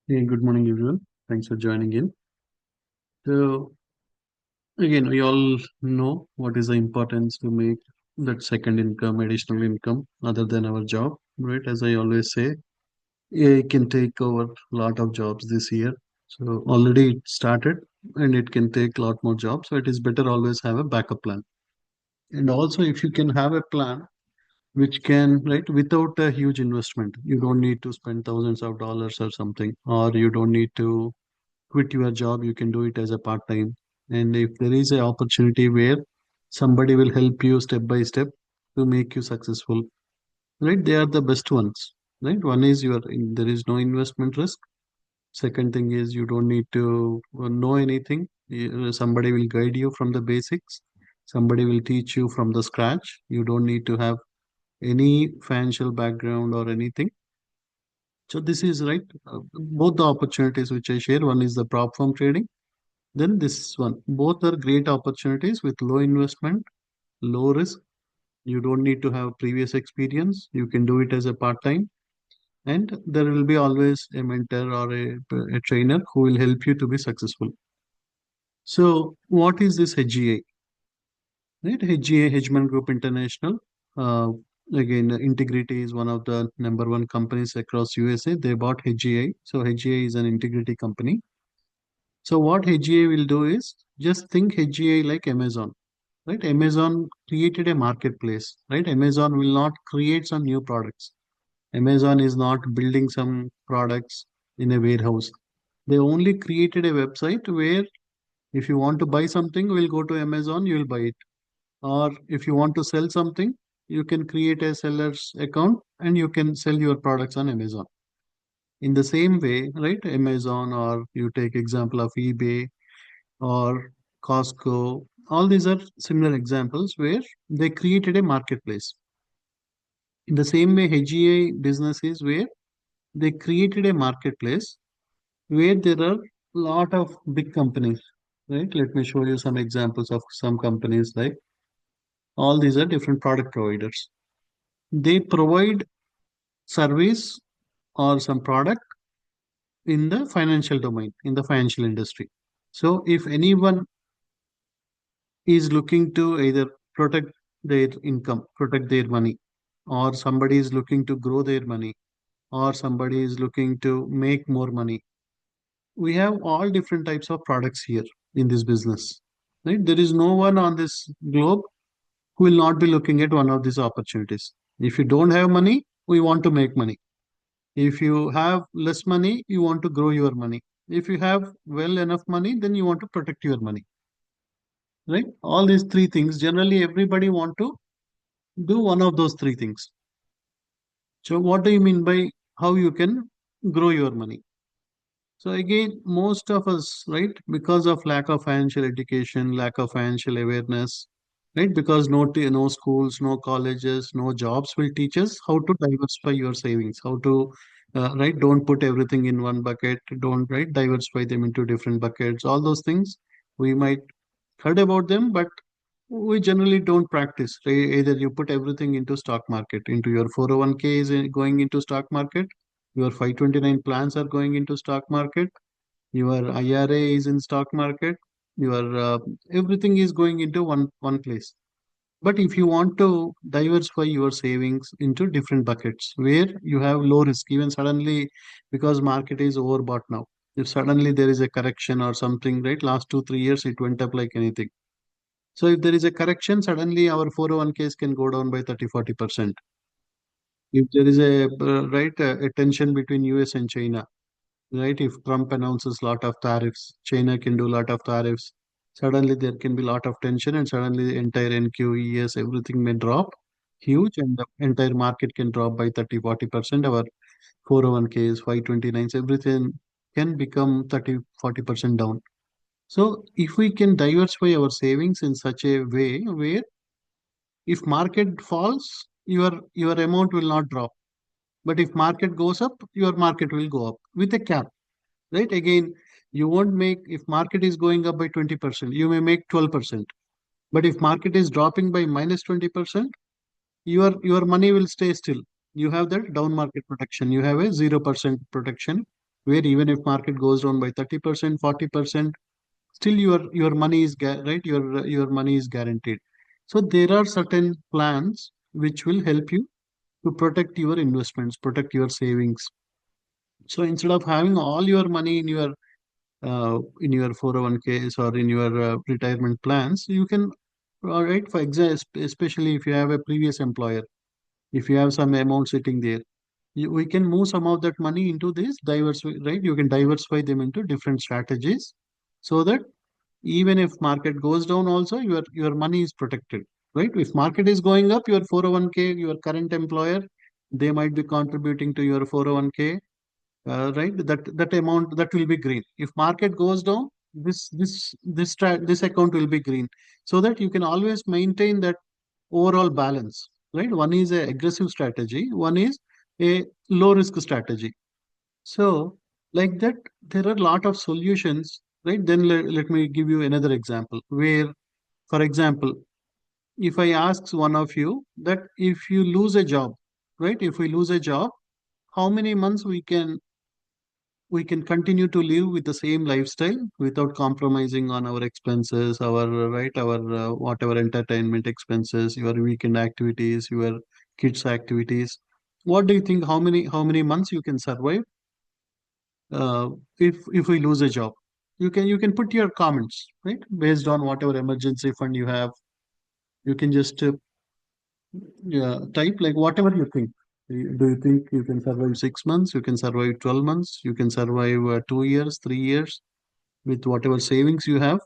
Hey, good morning, everyone. Thanks for joining in. So, again, we all know what is the importance to make that second income, additional income, other than our job, right? As I always say, AI can take over a lot of jobs this year. So, already it started and it can take a lot more jobs. So, it is better always have a backup plan. And also, if you can have a plan which can, right, without a huge investment, you don't need to spend thousands of dollars or something, or you don't need to quit your job, you can do it as a part time. And if there is an opportunity where somebody will help you step by step to make you successful, right, they are the best ones, right? One is there is no investment risk. Second thing is you don't need to know anything. Somebody will guide you from the basics. Somebody will teach you from the scratch. You don't need to have any financial background or anything. So this is right. Both the opportunities which I share, one is the prop firm trading. Then this one, both are great opportunities with low investment, low risk. You don't need to have previous experience. You can do it as a part time, and there will be always a mentor or a trainer who will help you to be successful. So, what is this HGI? Right, HGI Hedgeman Group International. Uh, Again, Integrity is one of the number one companies across USA. They bought HGI, so HGI is an integrity company. So, what HGI will do is just think HGI like Amazon, right? Amazon created a marketplace, right? Amazon will not create some new products. Amazon is not building some products in a warehouse. They only created a website where if you want to buy something, we'll go to Amazon, you will buy it. Or if you want to sell something, you can create a seller's account and you can sell your products on Amazon. In the same way, right? Amazon, or you take example of eBay or Costco. All these are similar examples where they created a marketplace. In the same way, HGI business is where they created a marketplace where there are a lot of big companies. Right? Let me show you some examples of some companies. Like all these are different product providers. They provide service or some product in the financial domain, in the financial industry. So if anyone is looking to either protect their income, protect their money, or somebody is looking to grow their money, or somebody is looking to make more money. We have all different types of products here in this business. Right? There is no one on this globe who will not be looking at one of these opportunities. If you don't have money, we want to make money. If you have less money, you want to grow your money. If you have well enough money, then you want to protect your money. Right? All these three things, generally everybody want to do one of those three things. So what do you mean by how you can grow your money? So again, most of us, right, because of lack of financial education, lack of financial awareness, right, because no schools, no colleges, no jobs will teach us how to diversify your savings, how to, right, don't put everything in one bucket, don't, right, diversify them into different buckets. All those things we might heard about them, but we generally don't practice. Right? Either you put everything into stock market, into your 401k is going into stock market, your 529 plans are going into stock market, your IRA is in stock market, your everything is going into one place. But if you want to diversify your savings into different buckets where you have low risk, even suddenly because market is overbought now, if suddenly there is a correction or something, right? Last 2 3 years it went up like anything. So if there is a correction, suddenly our 401ks can go down by 30 40%. If there is a tension between US and China, right? If Trump announces lot of tariffs, China can do lot of tariffs. Suddenly there can be lot of tension, and suddenly the entire NQES everything may drop huge, and the entire market can drop by 30 40%. Our 401ks, 529s, everything can become 30 40% down. So if we can diversify our savings in such a way where if market falls, your amount will not drop. But if market goes up, your market will go up with a cap. Right? Again, you won't make if market is going up by 20%, you may make 12%. But if market is dropping by minus 20%, your money will stay still. You have that down market protection. You have a 0% protection where even if market goes down by 30%, 40%, still your money is right, your money is guaranteed. So there are certain plans which will help you to protect your investments, protect your savings. So instead of having all your money in your 401ks or in your retirement plans, you can, all right, for example, especially if you have a previous employer, if you have some amount sitting there, we can move some of that money into this diverse, right? You can diversify them into different strategies so that even if market goes down also your money is protected, right? If market is going up, your 401k, your current employer, they might be contributing to your 401k, right? That amount that will be green. If market goes down, this account will be green, so that you can always maintain that overall balance, right? One is a aggressive strategy, one is a low risk strategy. So like that, there are a lot of solutions, right? Then let me give you another example where, for example, if I ask one of you that if you lose a job, right? If we lose a job, how many months we can continue to live with the same lifestyle without compromising on our expenses, our, right, our whatever entertainment expenses, your weekend activities, your kids activities. What do you think, how many months you can survive uh, if we lose a job? You can put your comments, right, based on whatever emergency fund you have. You can just yeah, type like whatever you think. Do you think you can survive 6 months? You can survive 12 months? You can survive 2 years, 3 years with whatever savings you have?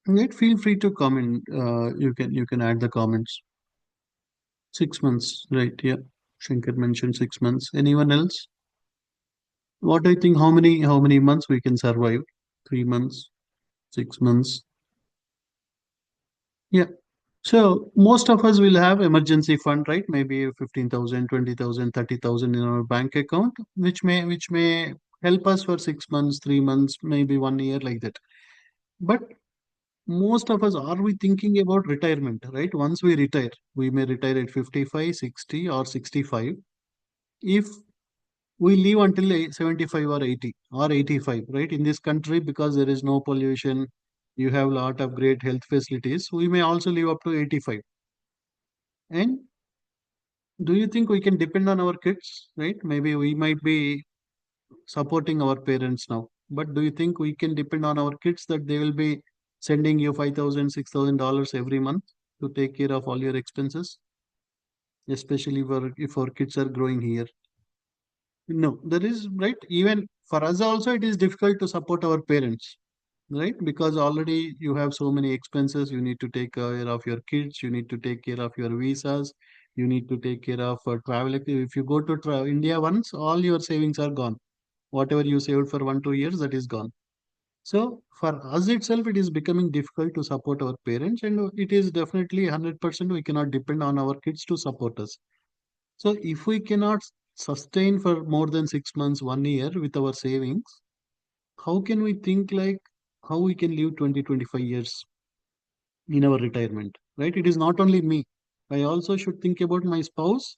Right, feel free to comment. You can add the comments. 6 months, right? Yeah, Shankar mentioned 6 months. Anyone else? What do you think? How many months we can survive? 3 months, 6 months? Yeah. So most of us will have emergency fund, right? Maybe 15,000, 20,000, 30,000 in our bank account, which may help us for 6 months, 3 months, maybe 1 year, like that. But most of us, are we thinking about retirement, right? Once we retire, we may retire at 55, 60, or 65. If we live until 75 or 80 or 85, right? In this country, because there is no pollution, you have a lot of great health facilities, we may also live up to 85. And do you think we can depend on our kids, right? Maybe we might be supporting our parents now, but do you think we can depend on our kids that they will be sending you 5,000, $6,000 every month to take care of all your expenses, especially for if our kids are growing here? No, there is, right. Even for us also, it is difficult to support our parents, right? Because already you have so many expenses. You need to take care of your kids. You need to take care of your visas. You need to take care of travel. If you go to India once, all your savings are gone. Whatever you saved for 1, 2 years, that is gone. So for us itself, it is becoming difficult to support our parents, and it is definitely 100% we cannot depend on our kids to support us. So if we cannot sustain for more than 6 months, 1 year with our savings, how can we think like how we can live 20, 25 years in our retirement, right? It is not only me. I also should think about my spouse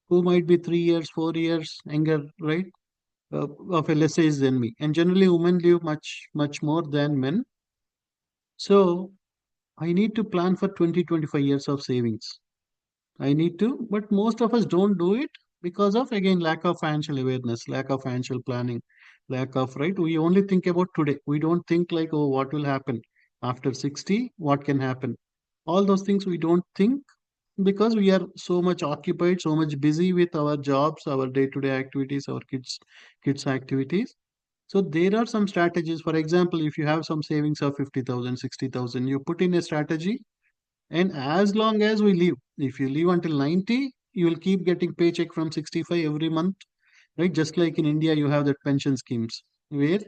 who might be 3 years, 4 years younger, right? Of a less age than me. And generally, women live much, much more than men. So I need to plan for 20, 25 years of savings. I need to, but most of us don't do it because of, again, lack of financial awareness, lack of financial planning, lack of, right? We only think about today. We don't think like, oh, what will happen after 60? What can happen? All those things we don't think because we are so much occupied, so much busy with our jobs, our day-to-day activities, our kids activities. So there are some strategies. For example, if you have some savings of 50,000, 60,000, you put in a strategy, and as long as we live, if you live until 90, you will keep getting paycheck from 65 every month, right? Just like in India, you have that pension schemes where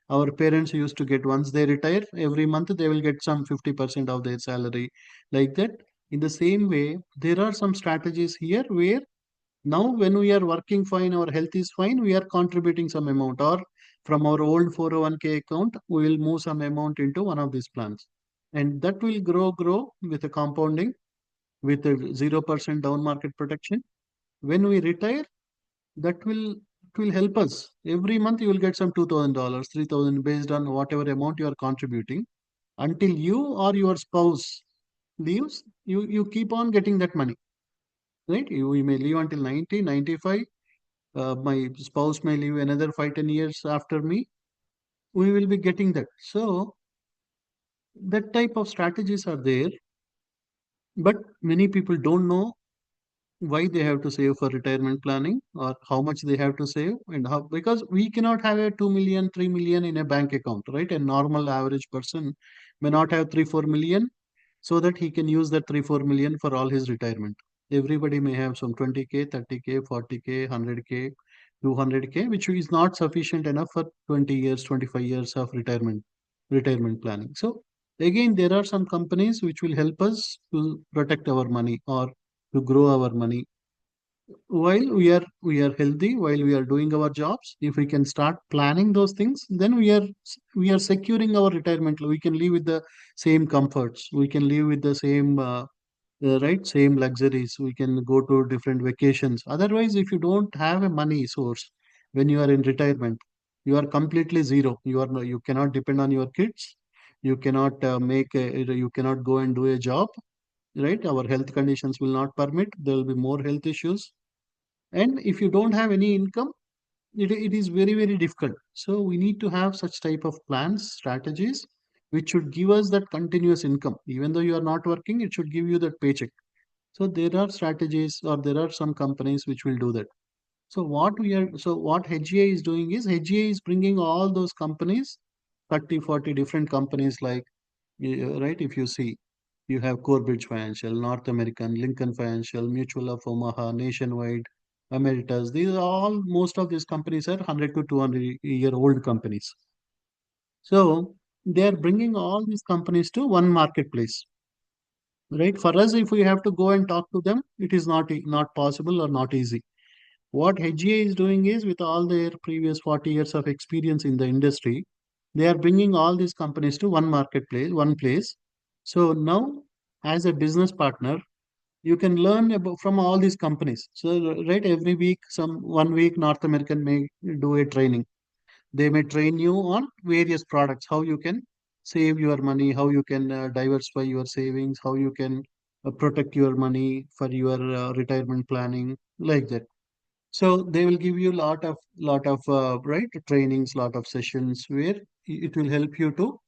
our parents used to get, once they retire, every month they will get some 50% of their salary, like that. In the same way, there are some strategies here where now when we are working fine, our health is fine, we are contributing some amount, or from our old 401k account, we will move some amount into one of these plans. And that will grow with a compounding. with a 0% down market protection. When we retire, that will it will help us. Every month you will get some $2,000, 3,000 based on whatever amount you are contributing. Until you or your spouse leaves, you keep on getting that money, right? You may leave until 90, 95. My spouse may live another 5, 10 years after me. We will be getting that. So that type of strategies are there, but many people don't know why they have to save for retirement planning or how much they have to save and how, because we cannot have a 2 million, 3 million in a bank account, right? A normal average person may not have 3, 4 million so that he can use that 3, 4 million for all his retirement. Everybody may have some 20K, 30K, 40K, 100K, 200K, which is not sufficient enough for 20 years, 25 years of retirement planning. So again, there are some companies which will help us to protect our money or to grow our money while we are healthy, while we are doing our jobs. If we can start planning those things, then we are securing our retirement. We can live with the same comforts, we can live with the same right, same luxuries, we can go to different vacations. Otherwise, if you don't have a money source when you are in retirement, you are completely zero. You cannot depend on your kids, you cannot you cannot go and do a job, right? Our health conditions will not permit, there will be more health issues. And if you don't have any income, it is very, very difficult. So we need to have such type of plans, strategies, which should give us that continuous income. Even though you are not working, it should give you that paycheck. So there are strategies or there are some companies which will do that. So what HGI is doing is HGI is bringing all those companies, 30, 40 different companies like, right, if you see, you have Corebridge Financial, North American, Lincoln Financial, Mutual of Omaha, Nationwide, Emeritus. These are all, most of these companies are 100 to 200-year-old companies. So they are bringing all these companies to one marketplace, right? For us, if we have to go and talk to them, it is not possible or not easy. What HGA is doing is, with all their previous 40 years of experience in the industry, they are bringing all these companies to one marketplace, one place. So now, as a business partner, you can learn about from all these companies. So, right, every week, some 1 week, North American may do a training. They may train you on various products, how you can save your money, how you can diversify your savings, how you can protect your money for your retirement planning, like that. So they will give you lot of right, trainings, lot of sessions where it will help you to,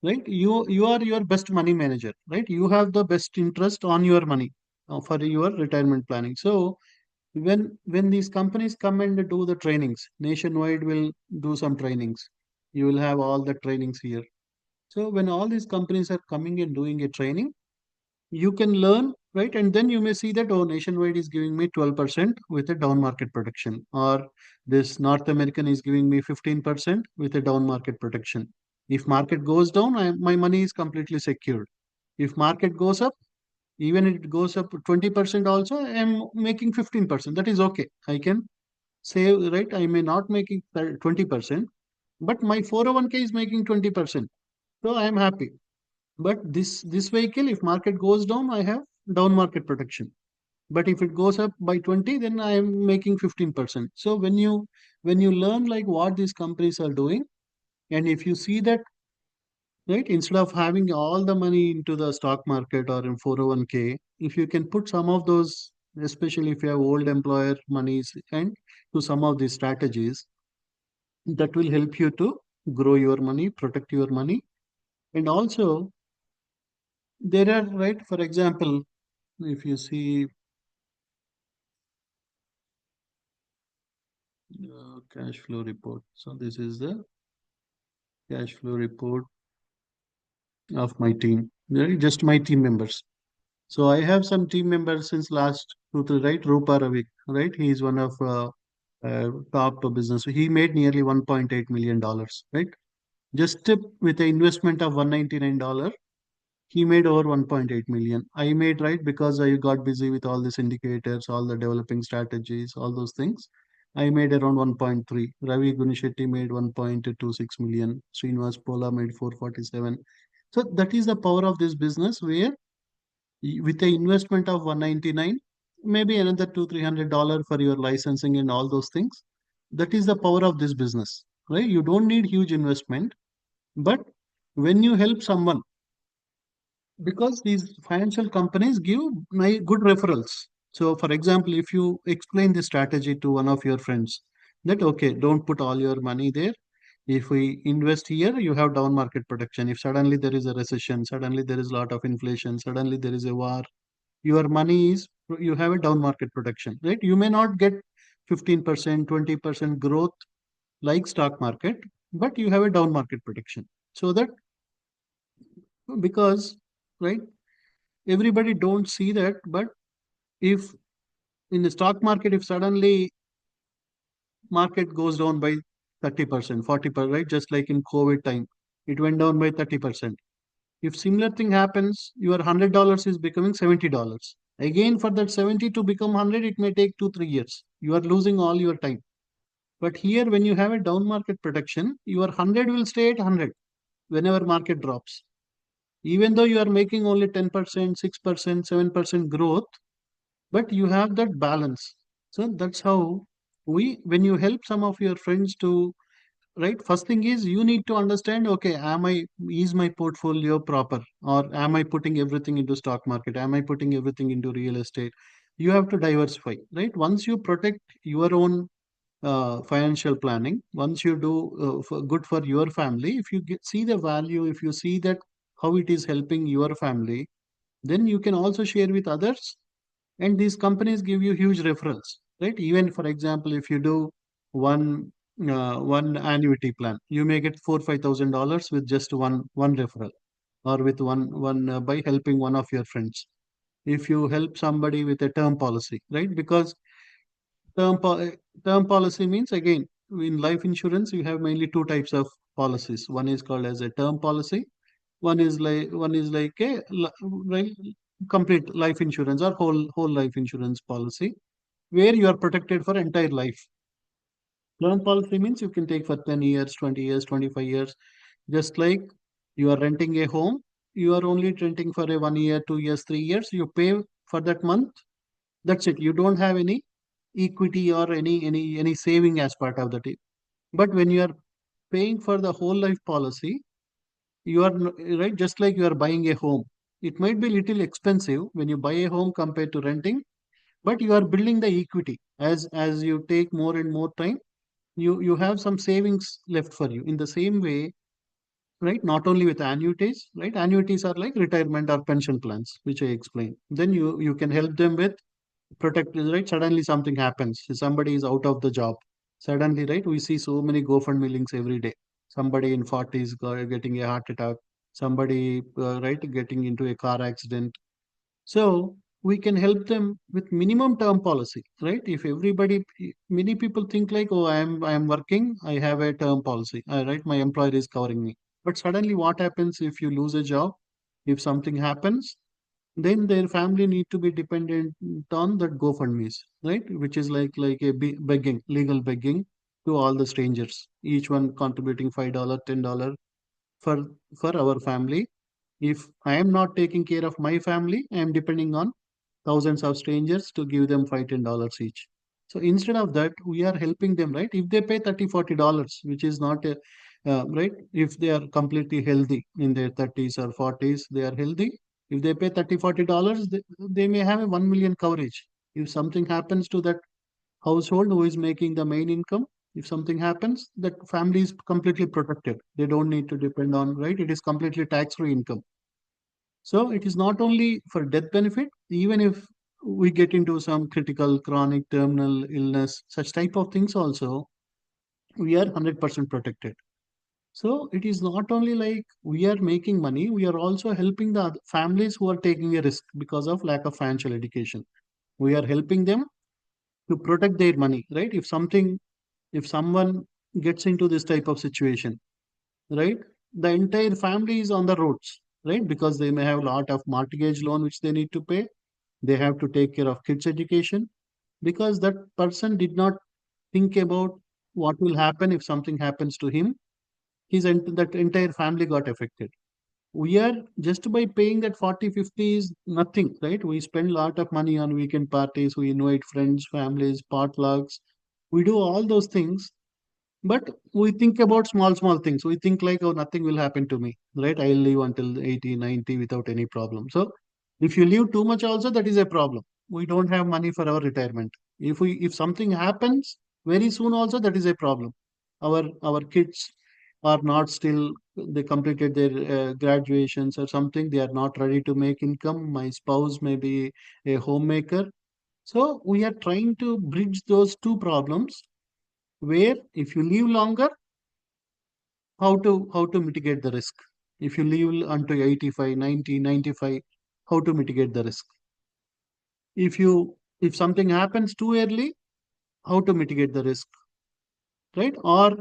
right, you are your best money manager, right? You have the best interest on your money for your retirement planning. So when these companies come and do the trainings, Nationwide will do some trainings. You will have all the trainings here. So when all these companies are coming and doing a training, you can learn, right? And then you may see that, oh, Nationwide is giving me 12% with a down market protection, or this North American is giving me 15% with a down market protection. If market goes down, my money is completely secured. If market goes up, even if it goes up 20% also, I am making 15%. That is okay. I can save, right? I may not making 20%, but my 401k is making 20%. So I am happy. But this vehicle, if market goes down, I have down market protection. But if it goes up by 20, then I am making 15%. So when you learn like what these companies are doing, and if you see that, right, instead of having all the money into the stock market or in 401k, if you can put some of those, especially if you have old employer monies, and to some of these strategies, that will help you to grow your money, protect your money. And also there are, right, for example, if you see cash flow report. So this is the cash flow report of my team, right? Just my team members. So I have some team members since last 2 3, right? Rupa Ravi, right? He is one of top business. He made nearly $1.8 million, right? Just with the investment of $199, he made over 1.8 million. I made, right, because I got busy with all these indicators, all the developing strategies, all those things. I made around 1.3. Ravi Gunishetty made 1.26 million. Srinivas Pola made 447. So that is the power of this business, where with a investment of 199, maybe another two, $300 for your licensing and all those things. That is the power of this business, right? You don't need huge investment, but when you help someone, because these financial companies give good referrals. So for example, if you explain the strategy to one of your friends that okay, don't put all your money there. If we invest here, you have down market protection. If suddenly there is a recession, suddenly there is a lot of inflation, suddenly there is a war, your money is, you have a down market protection, right? You may not get 15%, 20% growth like stock market, but you have a down market protection. So that, because, right, everybody don't see that, but if in the stock market, if suddenly market goes down by 30%, 40%, right? Just like in COVID time, it went down by 30%. If similar thing happens, your $100 is becoming $70. Again, for that 70 to become 100, it may take 2, 3 years. You are losing all your time. But here, when you have a down market protection, your 100 will stay at 100 whenever market drops. Even though you are making only 10%, 6%, 7% growth, but you have that balance. So that's how when you help some of your friends to, right, first thing is you need to understand, okay, is my portfolio proper, or am I putting everything into stock market, am I putting everything into real estate? You have to diversify, right? Once you protect your own financial planning, once you do good for your family, if you see the value, if you see that how it is helping your family, then you can also share with others, and these companies give you huge referrals, right? Even for example, if you do one annuity plan, you may get $4,000, 5,000 with just one referral, or with one by helping one of your friends. If you help somebody with a term policy, right? Because term po- term policy means, again, in life insurance you have mainly two types of policies. One is called as a term policy. One is like a right, complete life insurance, or whole life insurance policy, where you are protected for entire life. Term policy means you can take for 10 years, 20 years, 25 years. Just like you are renting a home, you are only renting for a 1 year, 2 years, 3 years. You pay for that month. That's it. You don't have any equity or any saving as part of that. But when you are paying for the whole life policy, you are right, just like you are buying a home. It might be little expensive when you buy a home compared to renting, but you are building the equity. As you take more and more time, you have some savings left for you. In the same way, right, not only with annuities, right? Annuities are like retirement or pension plans, which I explained. Then you can help them with protect, right? Suddenly something happens, somebody is out of the job suddenly, right? We see so many GoFundMe links every day. Somebody in 40s getting a heart attack, somebody right, getting into a car accident. So we can help them with minimum term policy, right? If everybody, many people think like, oh, I am working, I have a term policy, right? My employer is covering me. But suddenly, what happens if you lose a job? If something happens, then their family need to be dependent on that GoFundMe's, right? Which is like a begging, legal begging to all the strangers, each one contributing $5, $10 for our family. If I am not taking care of my family, I am depending on thousands of strangers to give them $5, $10 each. So instead of that, we are helping them, right? If they pay 30, $40, which is not a right, if they are completely healthy in their 30s or 40s, they are healthy. If they pay 30, $40, they may have a 1 million coverage. If something happens to that household who is making the main income, if something happens, that family is completely protected. They don't need to depend on, right? It is completely tax-free income. So it is not only for death benefit, even if we get into some critical, chronic, terminal illness, such type of things also, we are 100% protected. So it is not only like we are making money, we are also helping the families who are taking a risk because of lack of financial education. We are helping them to protect their money, right? If someone gets into this type of situation, right, the entire family is on the roads, right? Because they may have a lot of mortgage loan which they need to pay. They have to take care of kids' education, because that person did not think about what will happen if something happens to him. That entire family got affected. We are just by paying that 40, 50 is nothing, right? We spend a lot of money on weekend parties, we invite friends, families, potlucks, we do all those things. But we think about small, small things. We think like, oh, nothing will happen to me, right? I'll live until 80, 90 without any problem. So if you live too much also, that is a problem. We don't have money for our retirement. If something happens very soon also, that is a problem. Our kids are not still, they completed their graduations or something. They are not ready to make income. My spouse may be a homemaker. So we are trying to bridge those two problems, where if you live longer, how to mitigate the risk. If you live until 85, 90, 95, how to mitigate the risk. If something happens too early, how to mitigate the risk, right? Or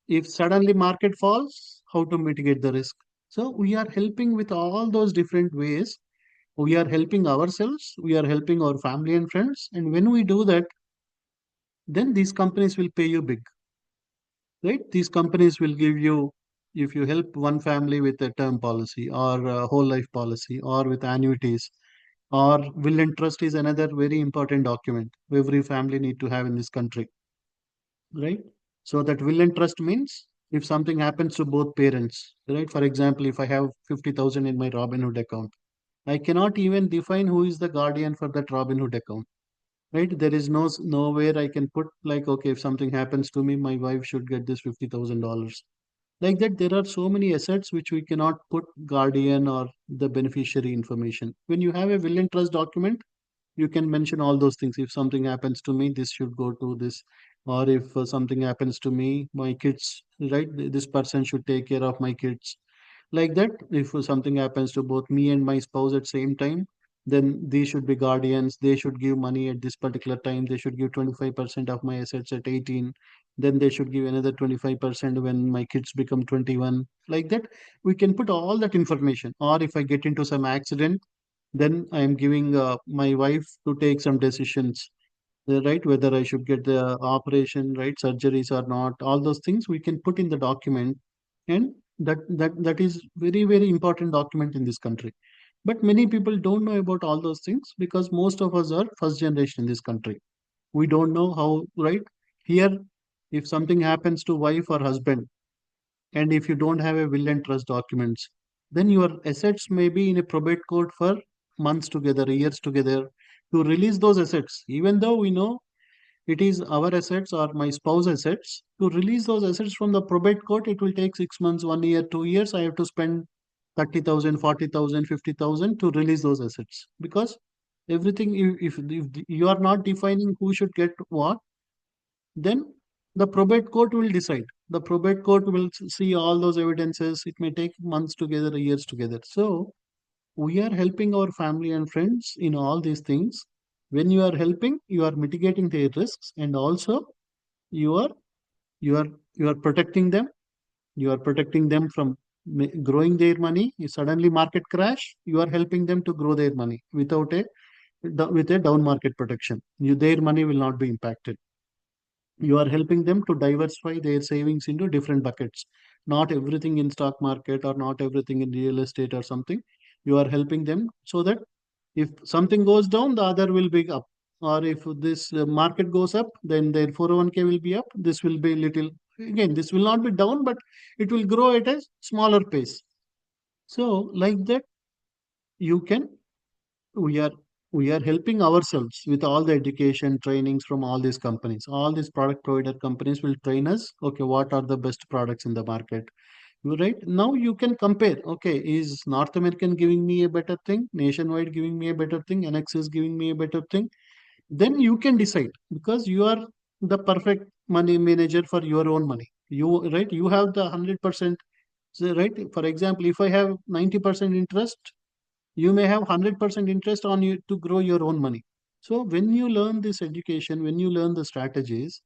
if suddenly market falls, how to mitigate the risk. So we are helping with all those different ways. We are helping ourselves, we are helping our family and friends, and when we do that, then these companies will pay you big, right? These companies will give you, if you help one family with a term policy or a whole life policy or with annuities, or will and trust is another very important document every family need to have in this country, right? So that will and trust means if something happens to both parents, right? For example, if I have 50,000 in my Robinhood account, I cannot even define who is the guardian for that Robinhood account, right? There is nowhere I can put like, okay, if something happens to me, my wife should get this $50,000. Like that, there are so many assets which we cannot put guardian or the beneficiary information. When you have a will and trust document, you can mention all those things. If something happens to me, this should go to this, or if something happens to me, my kids, right? This person should take care of my kids. Like that, if something happens to both me and my spouse at same time, then they should be guardians. They should give money at this particular time. They should give 25% of my assets at 18. Then they should give another 25% when my kids become 21. Like that, we can put all that information. Or if I get into some accident, then I am giving my wife to take some decisions, right? Whether I should get the operation, right? Surgeries or not. All those things we can put in the document, and that is very, very important document in this country. But many people don't know about all those things because most of us are first generation in this country. We don't know how, right? Here, if something happens to wife or husband, and if you don't have a will and trust documents, then your assets may be in a probate court for months together, years together, to release those assets. Even though we know it is our assets or my spouse assets, to release those assets from the probate court, it will take 6 months, 1 year, 2 years. I have to spend 30,000, 40,000, 50,000 to release those assets, because everything, if you are not defining who should get what, then the probate court will decide. The probate court will see all those evidences. It may take months together, years together. So we are helping our family and friends in all these things. When you are helping, you are mitigating their risks, and also you are you are you are protecting them. You are protecting them from growing their money. If suddenly market crash, you are helping them to grow their money without a with a down market protection. Their money will not be impacted. You are helping them to diversify their savings into different buckets, not everything in stock market or not everything in real estate or something. You are helping them so that if something goes down, the other will be up, or if this market goes up, then their 401k will be up. This will be little, again, this will not be down, but it will grow at a smaller pace. So like that, you can we are we are helping ourselves with all the education trainings from all these companies. All these product provider companies will train us, okay, what are the best products in the market, right? Now you can compare, okay, is North American giving me a better thing, Nationwide giving me a better thing, NX is giving me a better thing. Then you can decide, because you are the perfect money manager for your own money. You, right, you have the 100%. So, right, for example, if I have 90% interest, you may have 100% interest on you to grow your own money. So when you learn this education, when you learn the strategies,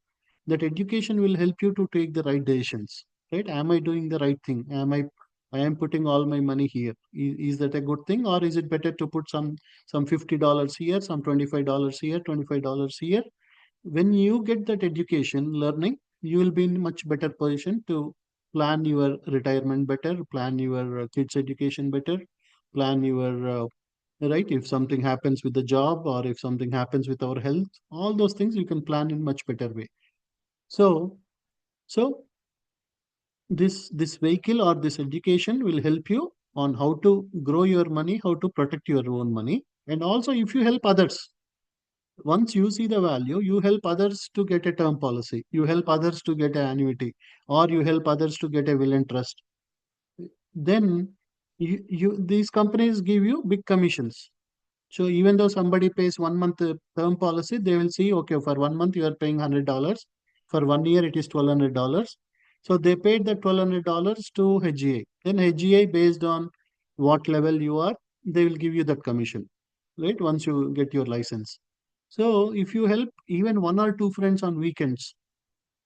that education will help you to take the right decisions, right? Am I doing the right thing? I am putting all my money here. Is that a good thing, or is it better to put some $50 here, some $25 here, $25 here? When you get that education learning, you will be in much better position to plan your retirement better, plan your kids' education better, plan your right. If something happens with the job or if something happens with our health, all those things you can plan in much better way. So, so this vehicle or this education will help you on how to grow your money, how to protect your own money, and also if you help others. Once you see the value, you help others to get a term policy, you help others to get an annuity, or you help others to get a will and trust. Then these companies give you big commissions. So even though somebody pays 1 month term policy, they will see, okay, for 1 month you are paying $100. For 1 year it is $1,200. So they paid the $1,200 to HGI. Then HGI, based on what level you are, they will give you that commission, right? Once you get your license. So if you help even one or two friends on weekends,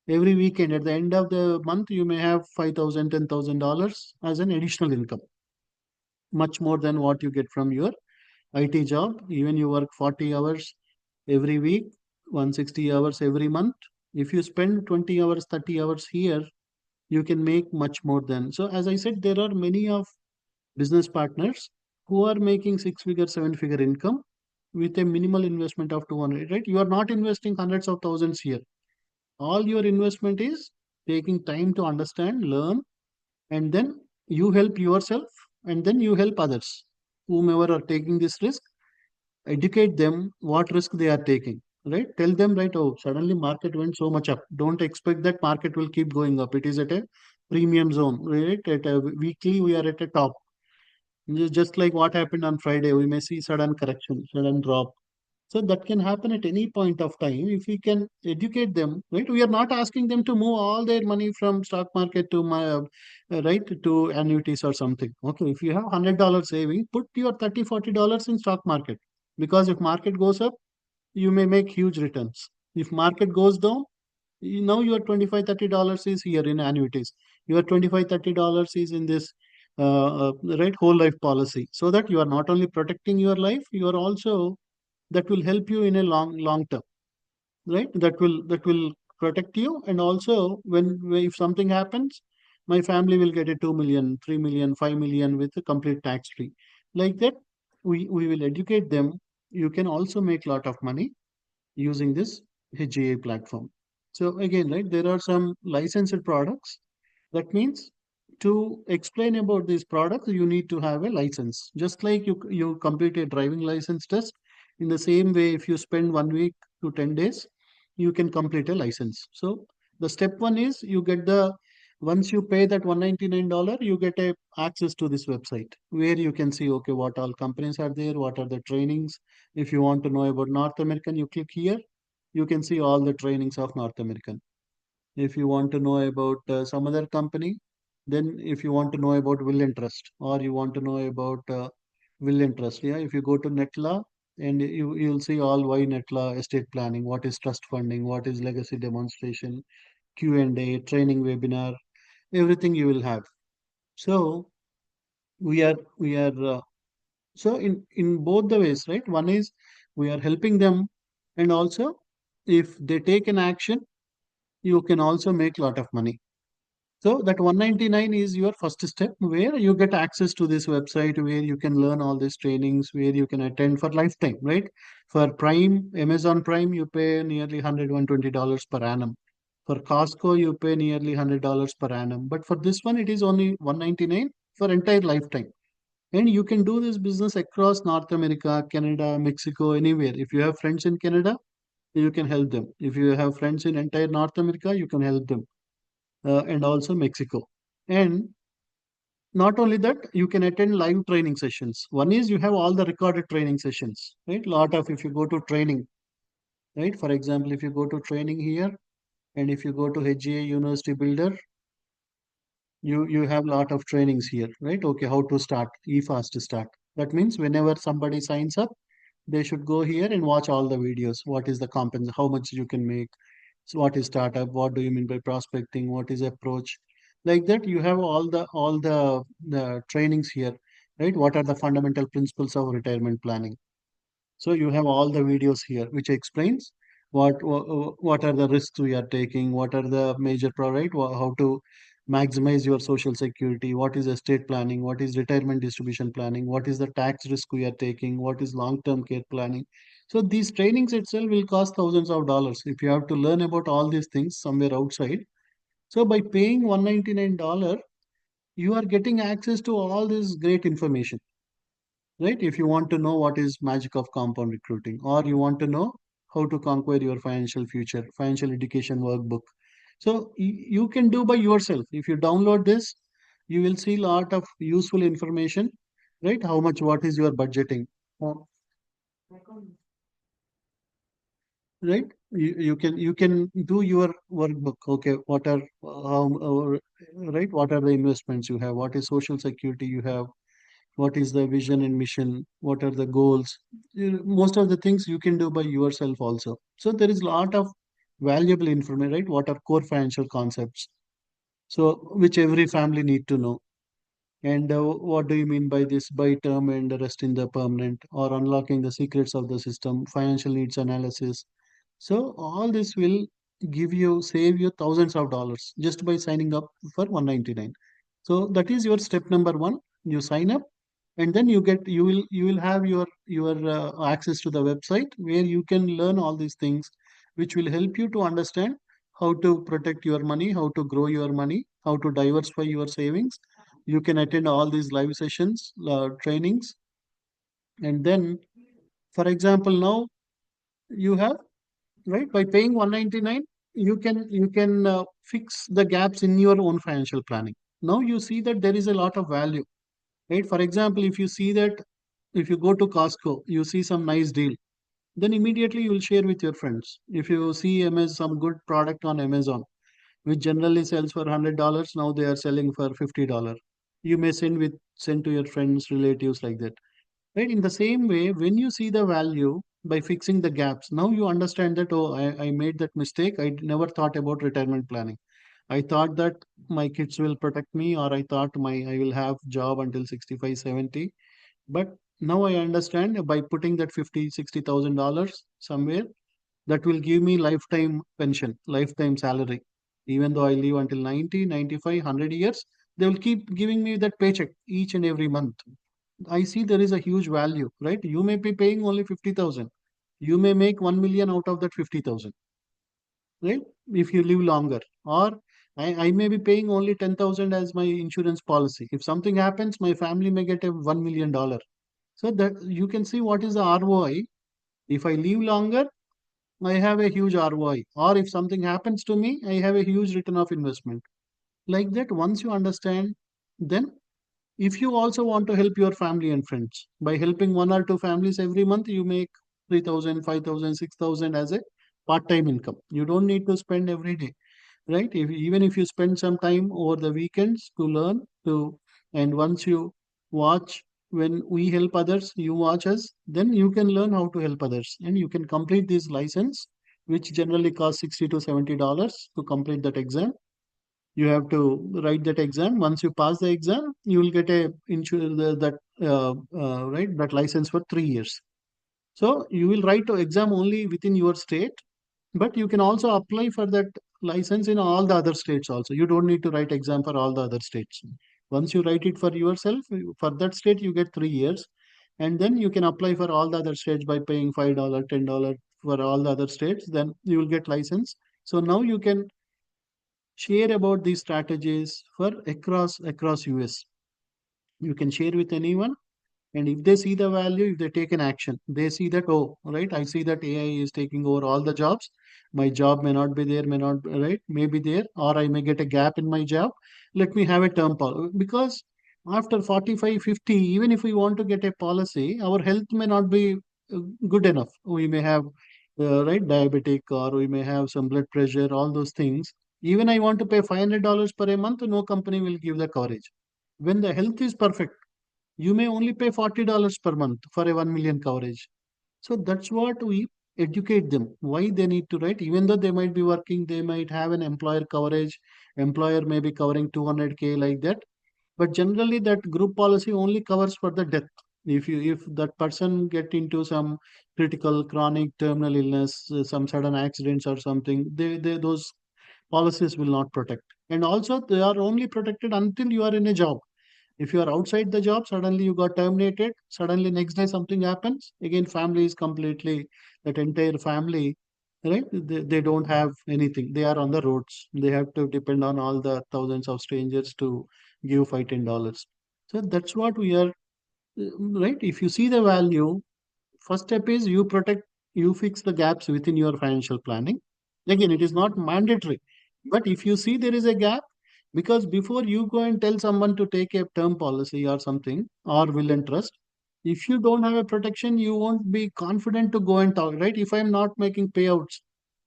every weekend at the end of the month, you may have $5,000, $10,000 as an additional income, much more than what you get from your IT job. Even you work 40 hours every week, 160 hours every month. If you spend 20 hours, 30 hours here, you can make much more than. So, as I said, there are many of business partners who are making six-figure, seven-figure income with a minimal investment of 200, right? You are not investing hundreds of thousands here. All your investment is taking time to understand, learn, and then you help yourself and then you help others. Whomever are taking this risk, educate them what risk they are taking, right? Tell them, right, oh, suddenly market went so much up, don't expect that market will keep going up. It is at a premium zone, right? At a weekly we are at a top. Just like what happened on Friday, we may see sudden correction, sudden drop. So that can happen at any point of time if we can educate them, right? We are not asking them to move all their money from stock market to my right to annuities or something. Okay, if you have $100 saving, put your 30 $40 in stock market, because if market goes up, you may make huge returns. If market goes down, now your 25 $30 is here in annuities, your 25 $30 is in this right whole life policy, so that you are not only protecting your life, you are also, that will help you in a long term, right? That will protect you. And also when if something happens, my family will get a 2 million, 3 million, 5 million with a complete tax free. Like that, we will educate them. You can also make a lot of money using this HGA platform. So again, right, there are some licensed products. That means to explain about these products, you need to have a license. Just like you complete a driving license test, in the same way, if you spend 1 week to 10 days, you can complete a license. So the step one is you get the, once you pay that $199, you get a access to this website where you can see, okay, what all companies are there, what are the trainings. If you want to know about North American, you click here, you can see all the trainings of North American. If you want to know about some other company, then if you want to know about will and trust, or you want to know about will and trust, yeah, if you go to Netla, and you'll see all why Netla estate planning, what is trust funding, what is legacy demonstration, Q&A, training webinar, everything you will have. So we are so in both the ways, right? One is we are helping them, and also if they take an action, you can also make a lot of money. So that 199 is your first step, where you get access to this website, where you can learn all these trainings, where you can attend for lifetime, right? For Prime, Amazon Prime, you pay nearly $120 per annum. For Costco, you pay nearly $100 per annum. But for this one, it is only 199 for entire lifetime. And you can do this business across North America, Canada, Mexico, anywhere. If you have friends in Canada, you can help them. If you have friends in entire North America, you can help them, and also Mexico. And not only that, you can attend live training sessions. One is you have all the recorded training sessions, right? Lot of, if you go to training, right? For example, if you go to training here, and if you go to HGA University Builder, you have lot of trainings here, right? Okay, how to start, e-fast start. That means whenever somebody signs up, they should go here and watch all the videos. What is the compensation, how much you can make. So what is startup? What do you mean by prospecting? What is approach? Like that, you have all the trainings here, right? What are the fundamental principles of retirement planning? So you have all the videos here, which explains what are the risks we are taking, what are the major how to maximize your social security, what is estate planning, what is retirement distribution planning, what is the tax risk we are taking, what is long-term care planning. So these trainings itself will cost thousands of dollars if you have to learn about all these things somewhere outside. So by paying $199, you are getting access to all this great information, right? If you want to know what is magic of compound recruiting, or you want to know how to conquer your financial future, financial education workbook. So you can do by yourself. If you download this, you will see a lot of useful information, right? How much, what is your budgeting, uh, right? You can do your workbook. Okay, what are right? What are the investments you have? What is social security you have? What is the vision and mission, what are the goals. Most of the things you can do by yourself also. So there is a lot of valuable information, right? What are core financial concepts, so which every family need to know. And what do you mean by this? Buy term and the rest in the permanent, or unlocking the secrets of the system, financial needs analysis. So all this will save you thousands of dollars just by signing up for 199. So that is your step number one. You sign up, and then you will have your access to the website where you can learn all these things, which will help you to understand how to protect your money, how to grow your money, how to diversify your savings. You can attend all these live sessions, trainings. And then, for example, now you have, right, by paying 199, you can fix the gaps in your own financial planning. Now you see that there is a lot of value, right? For example, if you see that, if you go to Costco, you see some nice deal, then immediately you will share with your friends. If you see some good product on Amazon, which generally sells for $100, now they are selling for $50. You may send to your friends, relatives, like that. Right? In the same way, when you see the value by fixing the gaps, now you understand that, oh, I made that mistake. I never thought about retirement planning. I thought that my kids will protect me, or I thought I will have job until 65, 70. But now I understand, by putting that 50, $60,000 somewhere, that will give me lifetime pension, lifetime salary. Even though I live until 90, 95, 100 years, they will keep giving me that paycheck each and every month. I see there is a huge value, right? You may be paying only 50,000. You may make 1 million out of that 50,000, right? If you live longer. Or I may be paying only 10,000 as my insurance policy. If something happens, my family may get a $1 million. So that you can see what is the ROI. If I live longer, I have a huge ROI. Or if something happens to me, I have a huge return of investment. Like that, once you understand, then if you also want to help your family and friends, by helping one or two families every month, you make 3,000, 5,000, 6,000 as a part-time income. You don't need to spend every day, right? Even if you spend some time over the weekends to learn to, and once you watch, when we help others, you watch us, then you can learn how to help others, and you can complete this license, which generally costs 60 to $70 to complete that exam. You have to write that exam. Once you pass the exam, you will get a that right, that license for 3 years. So you will write to exam only within your state, but you can also apply for that license in all the other states also. You don't need to write exam for all the other states. Once you write it for yourself, for that state, you get 3 years. And then you can apply for all the other states by paying $5, $10 for all the other states. Then you will get license. So now you can share about these strategies for across US. You can share with anyone, and if they see the value, if they take an action, they see that, oh, right, I see that AI is taking over all the jobs. My job may not be there, may not, right, may be there, or I may get a gap in my job. Let me have a term policy. Because after 45, 50, even if we want to get a policy, our health may not be good enough. We may have, right, diabetic, or we may have some blood pressure, all those things. Even I want to pay $500 per a month, no company will give the coverage. When the health is perfect, you may only pay $40 per month for a 1 million coverage. So that's what we educate them. Why they need to write, even though they might be working, they might have an employer coverage. Employer may be covering 200K, like that. But generally, that group policy only covers for the death. If that person get into some critical, chronic, terminal illness, some sudden accidents or something, those policies will not protect. And also, they are only protected until you are in a job. If you are outside the job, suddenly you got terminated, suddenly next day something happens, again, family is completely, that entire family, right? They don't have anything. They are on the roads. They have to depend on all the thousands of strangers to give $5, $10. So that's what we are, right? If you see the value, first step is you protect, you fix the gaps within your financial planning. Again, it is not mandatory, but if you see there is a gap, because before you go and tell someone to take a term policy or something, or will and trust, if you don't have a protection, you won't be confident to go and talk, right? If I'm not making payouts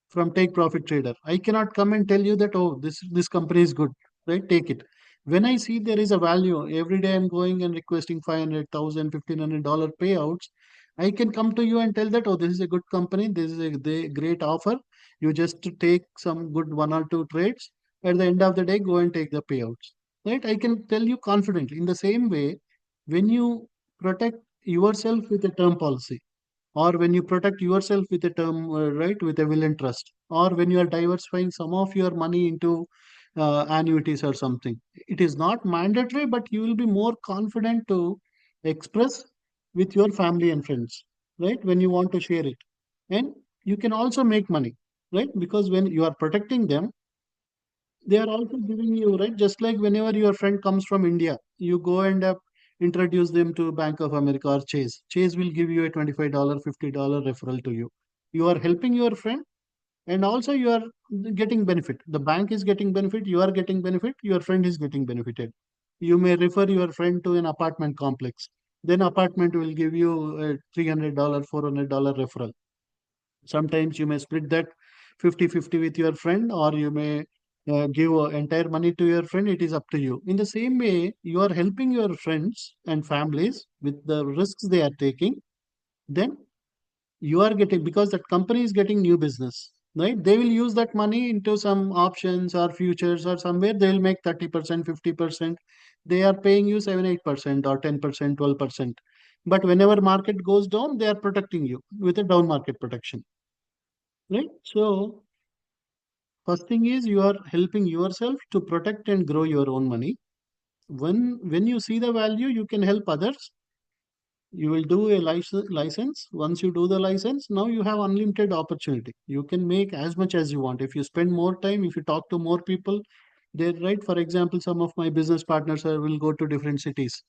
from take profit trader, I cannot come and tell you that, oh, this company is good, right? Take it. When I see there is a value, every day I'm going and requesting 500,000, $1,500 payouts, I can come to you and tell that, oh, this is a good company, this is great offer. You just to take some good one or two trades. At the end of the day, go and take the payouts. Right? I can tell you confidently. In the same way, when you protect yourself with a term policy, or when you protect yourself with a term, right, with a will and trust, or when you are diversifying some of your money into annuities or something, it is not mandatory, but you will be more confident to express with your family and friends, right, when you want to share it. And you can also make money, right, because when you are protecting them, they are also giving you, right, just like whenever your friend comes from India, you go and introduce them to Bank of America or Chase will give you a $25 $50 referral to you. You are helping your friend, and also you are getting benefit. The bank is getting benefit, you are getting benefit, your friend is getting benefited. You may refer your friend to an apartment complex, then apartment will give you a $300 $400 referral. Sometimes you may split that 50-50 with your friend, or you may give entire money to your friend. It is up to you. In the same way, you are helping your friends and families with the risks they are taking. Then you are getting, because that company is getting new business, right? They will use that money into some options or futures, or somewhere they will make 30%, 50%. They are paying you 7 8% or 10%, 12%. But whenever market goes down, they are protecting you with a down market protection, right? So first thing is you are helping yourself to protect and grow your own money. When you see the value, you can help others. You will do a license. Once you do the license, now you have unlimited opportunity. You can make as much as you want. If you spend more time, if you talk to more people, they, right. For example, some of my business partners will go to different cities.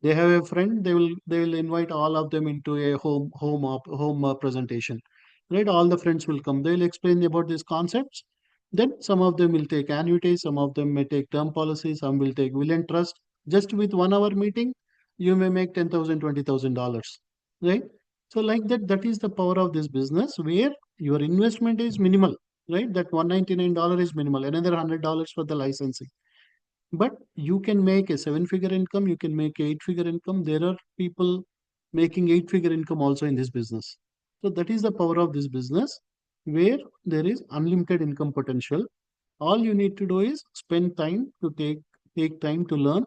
They have a friend, they will invite all of them into a home presentation, right? All the friends will come, they'll explain about these concepts. Then some of them will take annuities, some of them may take term policies, some will take will and trust. Just with 1 hour meeting, you may make 10,000, $20,000, right? So like that, that is the power of this business, where your investment is minimal, right? That $199 is minimal, another $100 for the licensing. But you can make a seven-figure income, you can make eight-figure income. There are people making eight-figure income also in this business. So that is the power of this business, where there is unlimited income potential. All you need to do is spend time to take time to learn,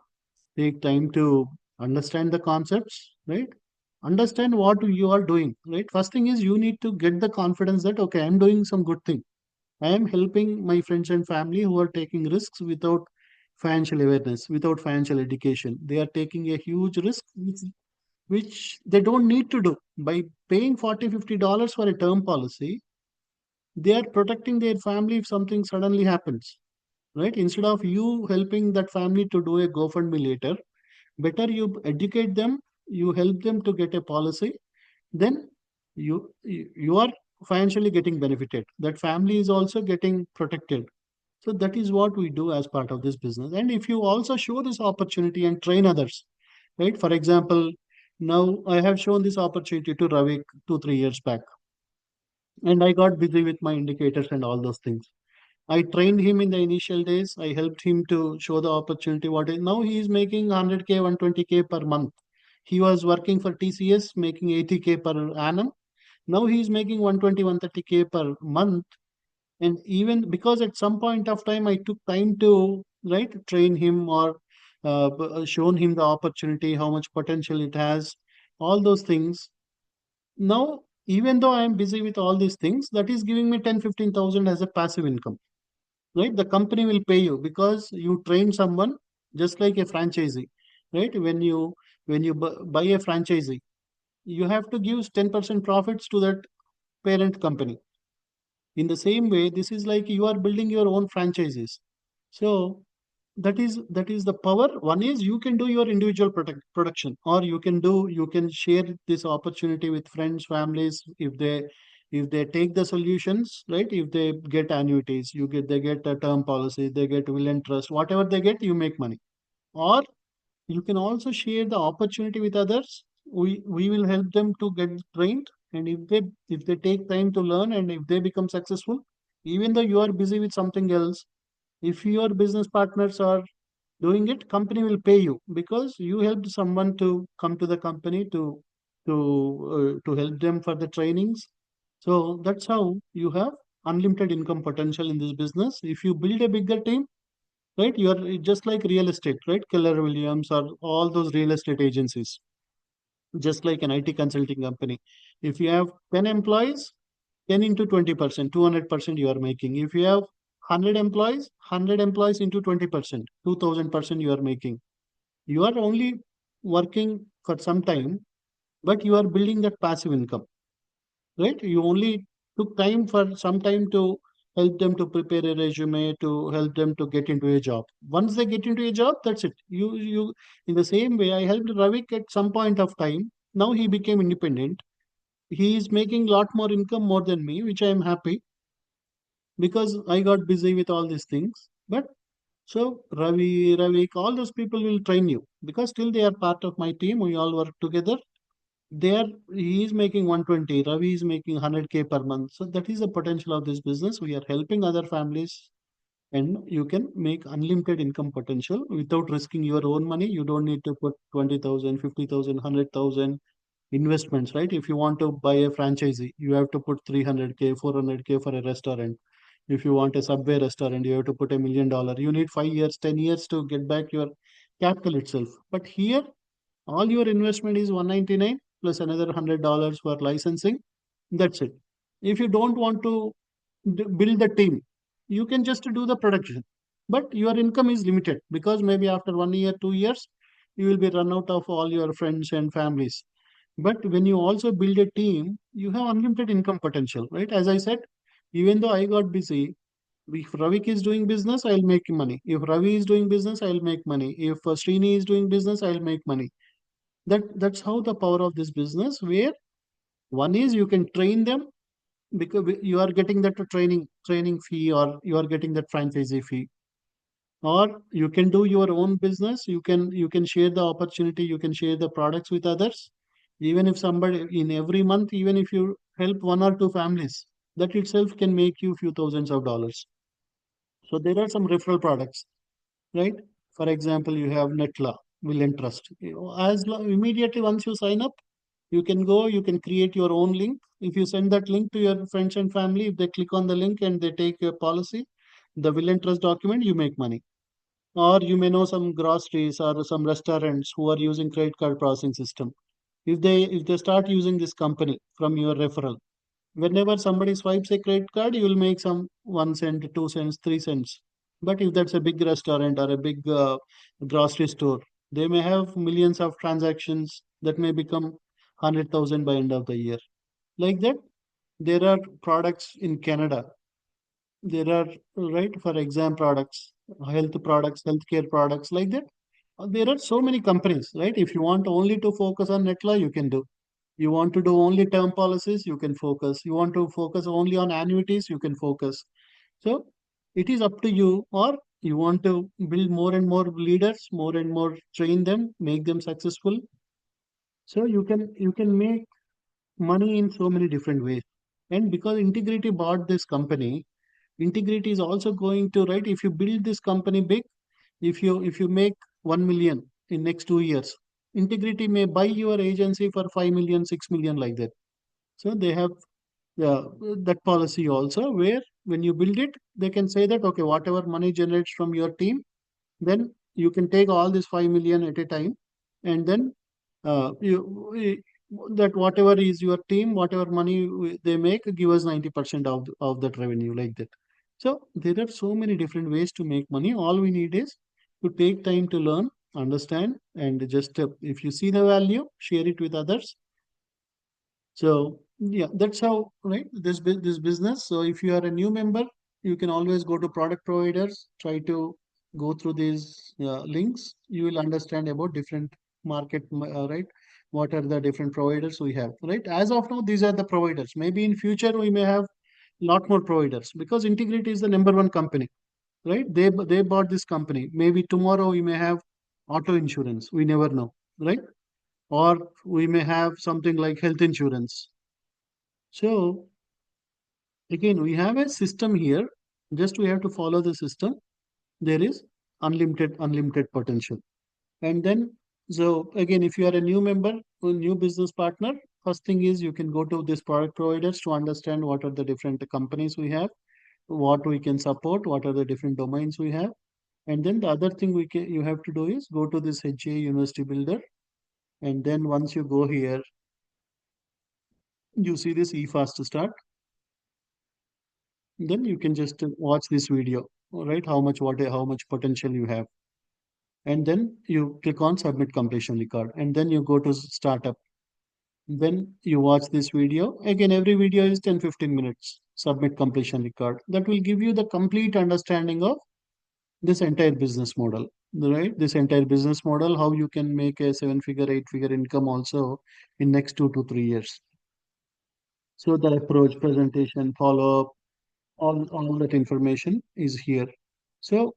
take time to understand the concepts, right? Understand what you are doing, right? First thing is you need to get the confidence that, okay, I'm doing some good thing. I am helping my friends and family who are taking risks without financial awareness, without financial education. They are taking a huge risk, which they don't need to do. By paying $40-$50 for a term policy, they are protecting their family if something suddenly happens, right? Instead of you helping that family to do a GoFundMe later, better you educate them, you help them to get a policy, then you are financially getting benefited. That family is also getting protected. So that is what we do as part of this business. And if you also show this opportunity and train others, right? For example, now I have shown this opportunity to Ravi 2-3 years back, and I got busy with my indicators and all those things. I trained him in the initial days. I helped him to show the opportunity. What is now he is making 100K, 120K per month. He was working for TCS, making 80K per annum. Now he is making 120, 130K per month. And even because at some point of time I took time to, right, train him, or shown him the opportunity, how much potential it has, all those things. Now, even though I am busy with all these things, that is giving me 10, 15,000 as a passive income. right? The company will pay you because you train someone, just like a franchisee, right? When you buy a franchisee, you have to give 10% profits to that parent company. In the same way, this is like you are building your own franchises. So that is the power. One is you can do your individual production, or you can share this opportunity with friends, families, if they take the solutions, right? If they get annuities, they get a term policy, they get will and trust, whatever they get, you make money. Or you can also share the opportunity with others. We will help them to get trained, and if they take time to learn, and if they become successful, even though you are busy with something else, if your business partners are doing it, company will pay you because you helped someone to come to the company to help them for the trainings. So that's how you have unlimited income potential in this business if you build a bigger team, right? You are just like real estate, right? Keller Williams or all those real estate agencies, just like an IT consulting company. If you have 10 employees, 10 into 20%, 200% you are making. If you have 100 employees, 100 employees into 20%, 2000% you are making. You are only working for some time, but you are building that passive income, right? You only took time for some time to help them to prepare a resume, to help them to get into a job. Once they get into a job, that's it. You in the same way, I helped Ravik at some point of time. Now he became independent. He is making lot more income more than me, which I am happy because I got busy with all these things. But so Ravik, all those people will train you because still they are part of my team. We all work together. There he is making 120, Ravi is making 100K per month. So that is the potential of this business. We are helping other families, and you can make unlimited income potential without risking your own money. You don't need to put 20,000, 50,000, 100,000 investments, right? If you want to buy a franchisee, you have to put 300K, 400K for a restaurant. If you want a Subway restaurant, you have to put $1 million. You need 5 years, 10 years to get back your capital itself. But here, all your investment is 199 plus another $100 for licensing. That's it. If you don't want to build the team, you can just do the production. But your income is limited because maybe after 1 year, 2 years, you will be run out of all your friends and families. But when you also build a team, you have unlimited income potential, right? As I said, even though I got busy, if Ravik is doing business, I'll make money. If Ravi is doing business, I'll make money. If Srini is doing business, I'll make money. That's how the power of this business, where one is you can train them because you are getting that training fee, or you are getting that franchisee fee. Or you can do your own business, you can share the opportunity, you can share the products with others. Even if somebody in every month, even if you help one or two families, that itself can make you few thousands of dollars. So there are some referral products, right? For example, you have Netla, Will and Trust. Immediately once you sign up, you can go, you can create your own link. If you send that link to your friends and family, if they click on the link and they take your policy, the Will and Trust document, you make money. Or you may know some groceries or some restaurants who are using credit card processing system. If they start using this company from your referral, whenever somebody swipes a credit card, you will make some 1 cent, 2 cents, 3 cents. But if that's a big restaurant or a big grocery store, they may have millions of transactions that may become 100,000 by end of the year. Like that, there are products in Canada. There are, right, for exam products, healthcare products, like that. There are so many companies, right? If you want only to focus on Netla, you can do. You want to do only term policies, you can focus. You want to focus only on annuities, you can focus. So it is up to you, or you want to build more and more leaders, more and more train them, make them successful. So you can make money in so many different ways. And because Integrity bought this company, Integrity is also going to, right, if you build this company big, if you make 1 million in next 2 years, Integrity may buy your agency for 5 million, 6 million, like that. So they have uh, that policy also, where when you build it, they can say that, okay, whatever money generates from your team, then you can take all this 5 million at a time, and then that whatever is your team, whatever money they make, give us 90% of that revenue, like that. So there are so many different ways to make money. All we need is to take time to learn, understand, and just if you see the value, share it with others. So yeah, that's how, right, this business. So if you are a new member, you can always go to product providers, try to go through these links. You will understand about different market, right? What are the different providers we have, right? As of now, these are the providers. Maybe in future we may have lot more providers because Integrity is the number one company, right? They bought this company. Maybe tomorrow we may have auto insurance. We never know, right? Or we may have something like health insurance. So again, we have a system here. Just we have to follow the system. There is unlimited potential. And then, so again, if you are a new member, a new business partner, first thing is you can go to these product providers to understand what are the different companies we have, what we can support, what are the different domains we have. And then the other thing you have to do is go to this HGI University Builder. And then once you go here, you see this eFast Start. Then you can just watch this video, all right? How much potential you have, and then you click on submit completion record, and then you go to startup. Then you watch this video again. Every video is 10-15 minutes. Submit completion record. That will give you the complete understanding of this entire business model, right? This entire business model, how you can make a 7-figure, 8-figure income also in next 2 to 3 years. So the approach, presentation, follow up, all that information is here. So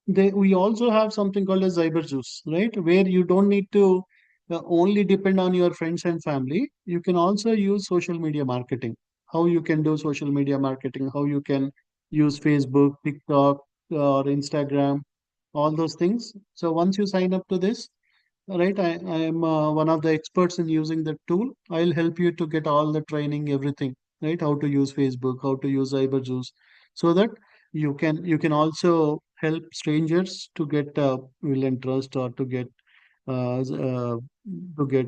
we also have something called as cyber juice, right? Where you don't need to only depend on your friends and family. You can also use social media marketing. How you can do social media marketing, how you can use Facebook, TikTok, or Instagram, all those things. So once you sign up to this, right, I am one of the experts in using the tool. I'll help you to get all the training, everything, right? How to use Facebook, how to use cyberjuice, so that you can also help strangers to get will and trust, or to get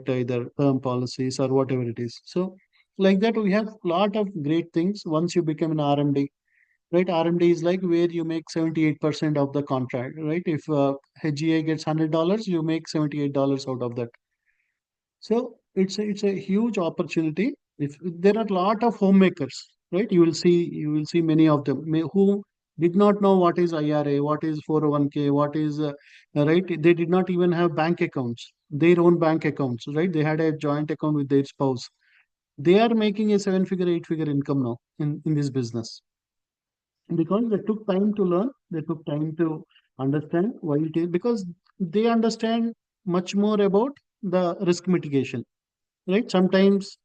either term policies or whatever it is. So like that, we have lot of great things once you become an RMD. Right, RMD is like where you make 78% of the contract, right? If HGA gets $100, you make $78 out of that. So it's a huge opportunity. If there are a lot of homemakers, right? You will see many of them who did not know what is IRA, what is 401k, what is right. They did not even have bank accounts, their own bank accounts, right? They had a joint account with their spouse. They are making a 7-figure, 8-figure income now in this business because they took time to learn, they took time to understand why it is, because they understand much more about the risk mitigation, right? Sometimes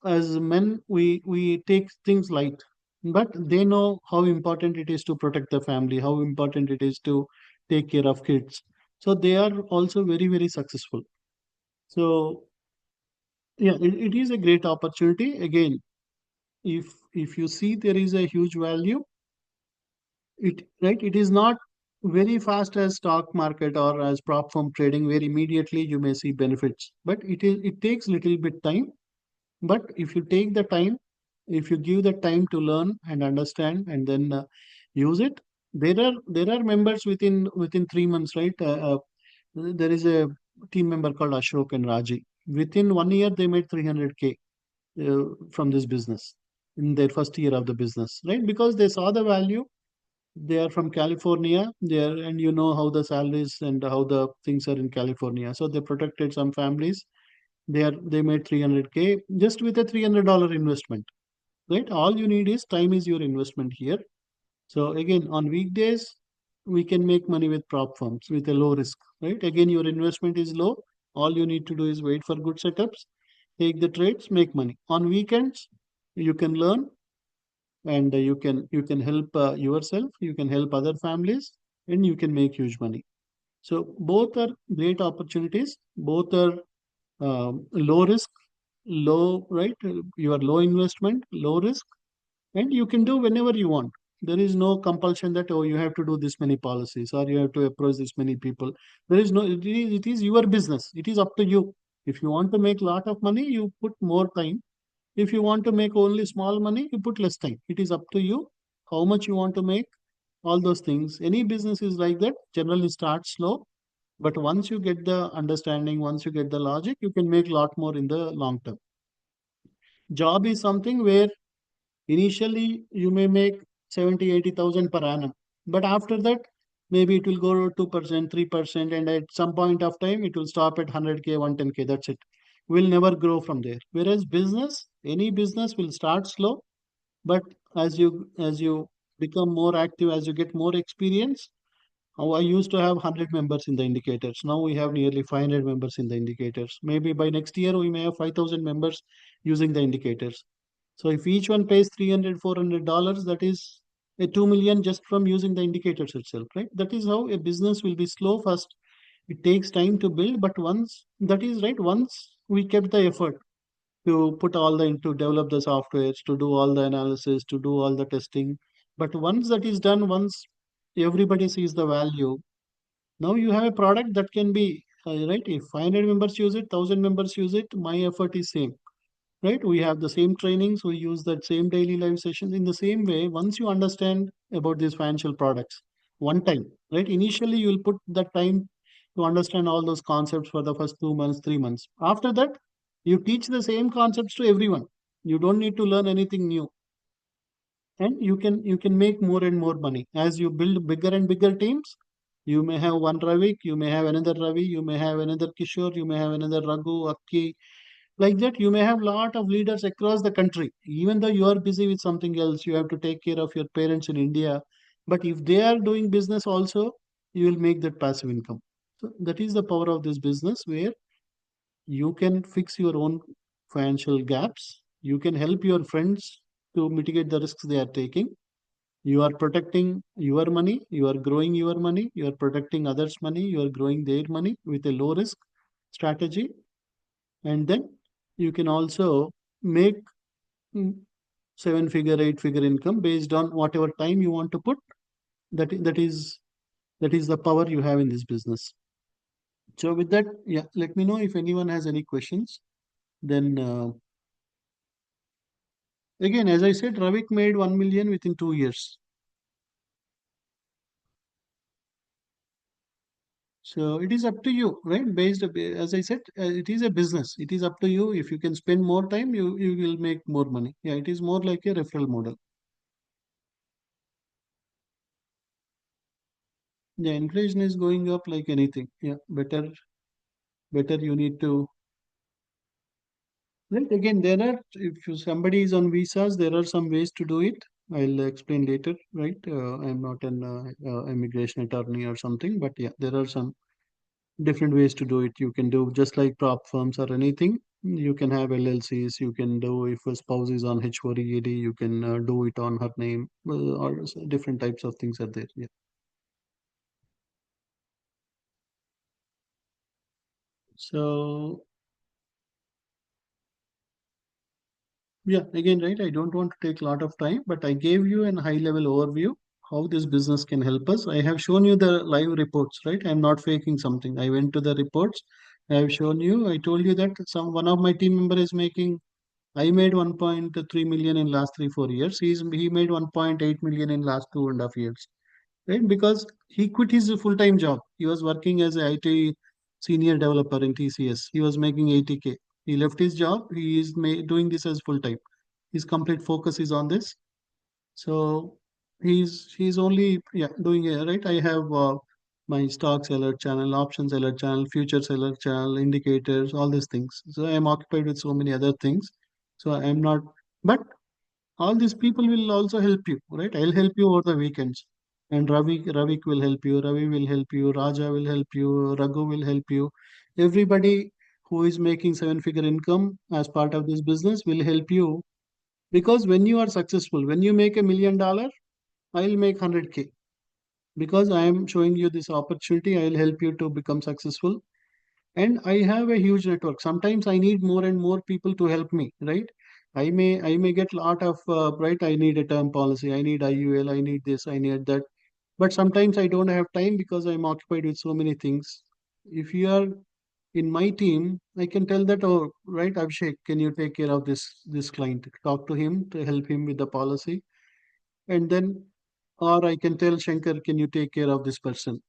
as men, we take things light, but they know how important it is to protect the family, how important it is to take care of kids. So they are also very, very successful. So yeah, it is a great opportunity. Again, if you see there is a huge value, it is not very fast as stock market or as prop firm trading, where immediately you may see benefits, but it takes little bit time. But if you take the time, if you give the time to learn and understand, and then use it, there are members within 3 months, right? There is a team member called Ashok and Raji. Within 1 year they made 300K from this business in their first year of the business, right? Because they saw the value. They are from California there, and you know how the salaries and how the things are in California. So they protected some families. They made 300K just with a $300 investment. Right? All you need is time is your investment here. So again, on weekdays, we can make money with prop firms with a low risk. Right? Again, your investment is low. All you need to do is wait for good setups, take the trades, make money. On weekends, you can learn, and you can help yourself, you can help other families, and you can make huge money. So both are great opportunities. Both are low risk, low, right? You are low investment, low risk, and you can do whenever you want. There is no compulsion that, oh, you have to do this many policies or you have to approach this many people. There is no, it is your business. It is up to you. If you want to make lot of money, you put more time. If you want to make only small money, you put less time. It is up to you. how much you want to make, all those things. Any business is like that, generally starts slow, but once you get the understanding, once you get the logic, you can make a lot more in the long term. Job is something where initially you may make 70, 80,000 per annum, but after that, maybe it will go to 2%, 3%, and at some point of time, it will stop at 100K, 110K. That's it. Will never grow from there. Whereas business, any business will start slow, but as you become more active, as you get more experience, I used to have 100 members in the indicators. Now we have nearly 500 members in the indicators. Maybe by next year, we may have 5,000 members using the indicators. So if each one pays 300, $400, that is a 2 million just from using the indicators itself, right? That is how a business will be slow first. It takes time to build, but once that is right, once we kept the effort to put all the into develop the softwares, to do all the analysis, to do all the testing. But once that is done, once everybody sees the value, now you have a product that can be right. If 500 members use it, 1,000 members use it, my effort is same, right? We have the same trainings, we use that same daily live sessions. In the same way, once you understand about these financial products, one time, right? Initially, you will put that time to understand all those concepts for the first 2 months, 3 months. After that, you teach the same concepts to everyone. You don't need to learn anything new, and you can make more and more money as you build bigger and bigger teams. You may have one Ravi, you may have another Ravi, you may have another Kishore, you may have another Raghu, Akki. Like that, you may have lot of leaders across the country. Even though you are busy with something else, you have to take care of your parents in India, but if they are doing business also, you will make that passive income. So that is the power of this business, where you can fix your own financial gaps. You can help your friends to mitigate the risks they are taking. You are protecting your money, you are growing your money, you are protecting others' money, you are growing their money with a low risk strategy. And then you can also make mm, seven figure, eight figure income based on whatever time you want to put. That is the power you have in this business. So with that, yeah, let me know if anyone has any questions. Then again, as I said, Ravik made 1 million within 2 years. So it is up to you, right? As I said, it is a business. It is up to you. If you can spend more time, you will make more money. Yeah, it is more like a referral model. The inflation is going up like anything. Yeah, better you need to. Right, again, there are, if somebody is on visas, there are some ways to do it. I'll explain later, right? I'm not an immigration attorney or something, but yeah, there are some different ways to do it. You can do just like prop firms or anything. You can have LLCs. You can do, if a spouse is on H4EAD, you can do it on her name, or different types of things are there. Yeah. So yeah, again, right, I don't want to take a lot of time, but I gave you an high level overview how this business can help us. I have shown you the live reports, right? I'm not faking something. I went to the reports. I have shown you. I told you that one of my team member is making. I made 1.3 million in last 3 4 years. He made 1.8 million in last 2.5 years, right? Because he quit his full time job. He was working as a IT senior developer in TCS. He was making 80K. He left his job. He is doing this as full time. His complete focus is on this. So he's only, yeah, doing it right. I have my stocks alert channel, options alert channel, futures alert channel, indicators, all these things. So I'm occupied with so many other things. So I'm not, but all these people will also help you, right? I'll help you over the weekends. And Ravik will help you, Ravi will help you, Raja will help you, Raghu will help you. Everybody who is making seven figure income as part of this business will help you, because when you are successful, when you make $1 million, I'll make 100K, because I am showing you this opportunity. I'll help you to become successful. And I have a huge network. Sometimes I need more and more people to help me, right? I may get lot of right. I need a term policy. I need IUL. I need this. I need that. But sometimes I don't have time because I'm occupied with so many things. If you are in my team, I can tell that, oh, right, Abhishek, can you take care of this client? Talk to him to help him with the policy. and then, or I can tell Shankar, can you take care of this person,